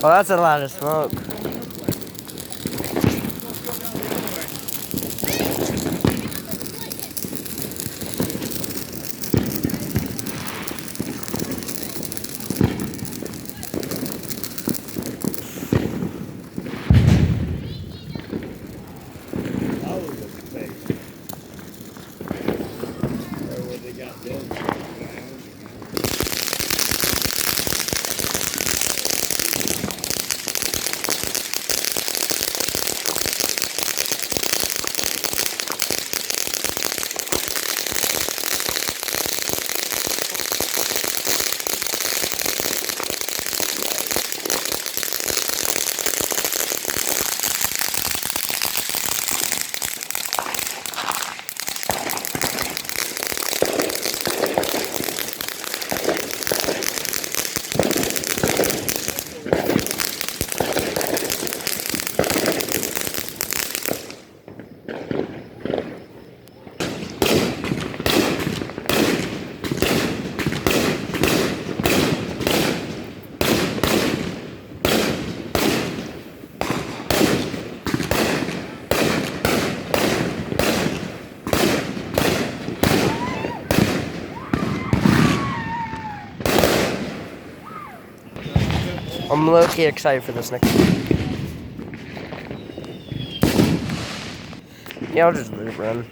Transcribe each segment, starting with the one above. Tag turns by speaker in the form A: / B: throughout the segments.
A: Well, that's a lot of smoke. I'm low-key excited for this next one. Yeah, I'll just let it run.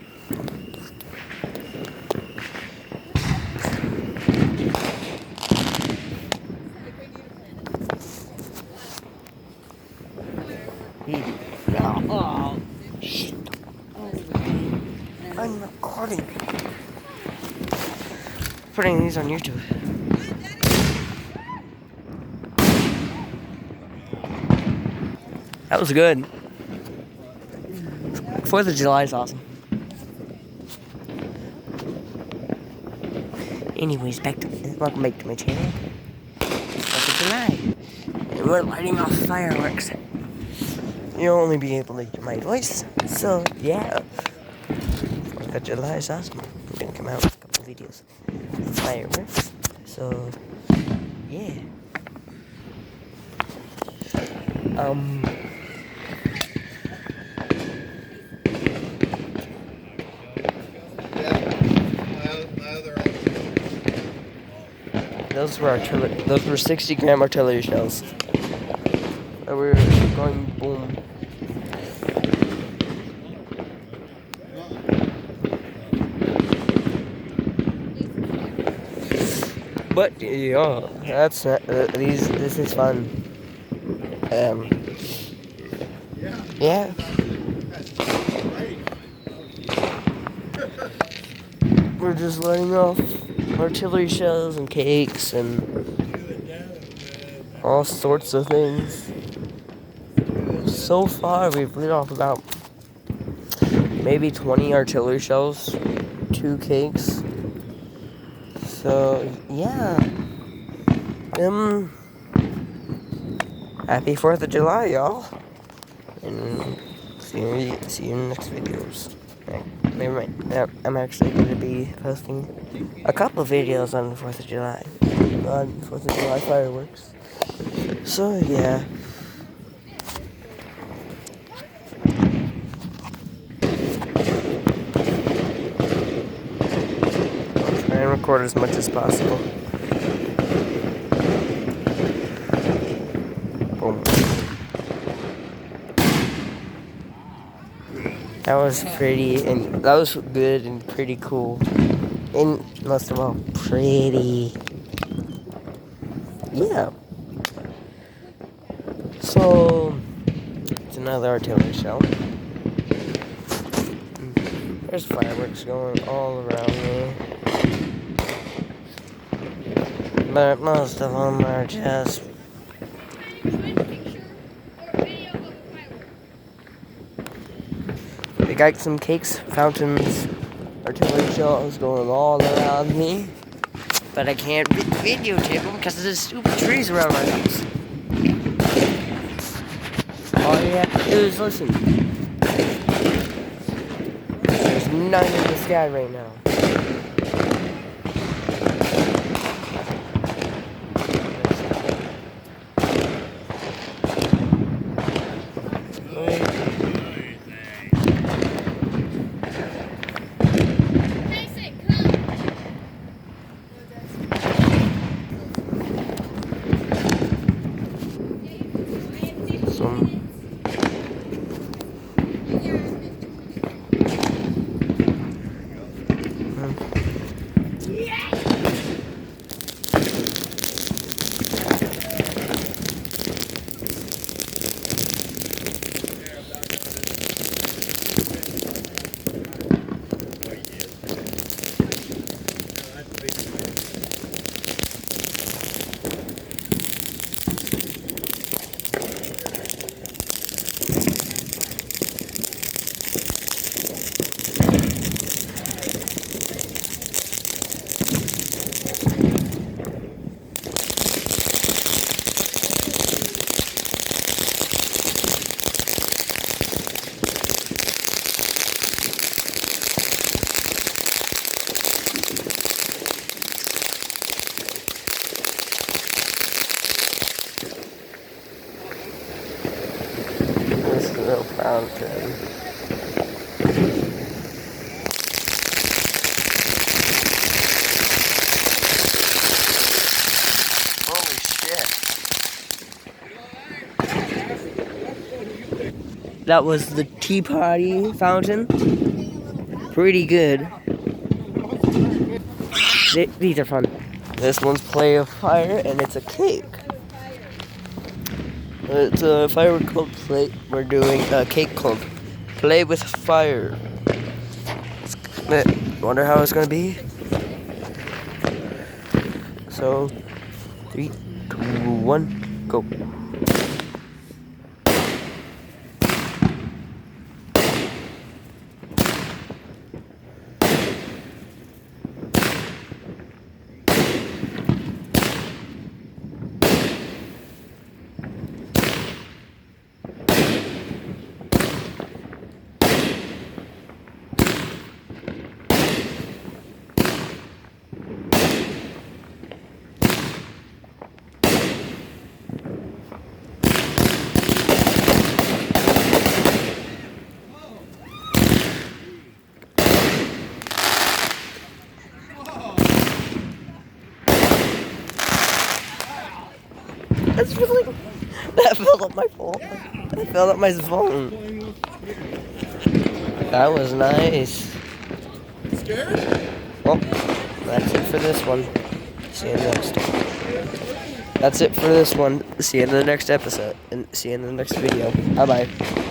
A: Oh, shit. I'm recording. Putting these on YouTube. That was good. 4th of July is awesome. Anyways, welcome back to my channel. 4th of July. And we're lighting off fireworks. You'll only be able to hear my voice. So, yeah. 4th of July is awesome. I'm gonna come out with a couple videos of fireworks. So, yeah. Those were 60-gram artillery shells. That were going boom. But yeah, that's this is fun. Yeah. We're just lighting off artillery shells and cakes and all sorts of things. So far, we've lit off about maybe 20 artillery shells, 2 cakes. So yeah. Happy 4th of July, y'all. And see you in the next videos. Right, never mind. I'm actually going to be posting a couple videos on the 4th of July. On 4th of July fireworks. So, yeah. I'll try and record as much as possible. Boom. That was pretty, and that was good and pretty cool. And most of all, pretty. Yeah. So, it's another artillery shell. There's fireworks going all around me. But most of them are just... We got some cakes, fountains, artillery shells going all around me. But I can't videotape them because of the stupid trees around my house. All you have to do is listen. There's none in the sky right now. Okay. Holy shit. That was the tea party fountain. Pretty good. These are fun. This one's Play of Fire, and it's a cake. It's a firework club play. We're doing a cake club. Play with fire. Wonder how it's gonna be. So, 3, 2, 1, go. That's really. That filled up my phone. That filled up my phone. That was nice.
B: Scared?
A: Well, that's it for this one. See you next. That's it for this one. See you in the next episode. And see you in the next video. Bye bye.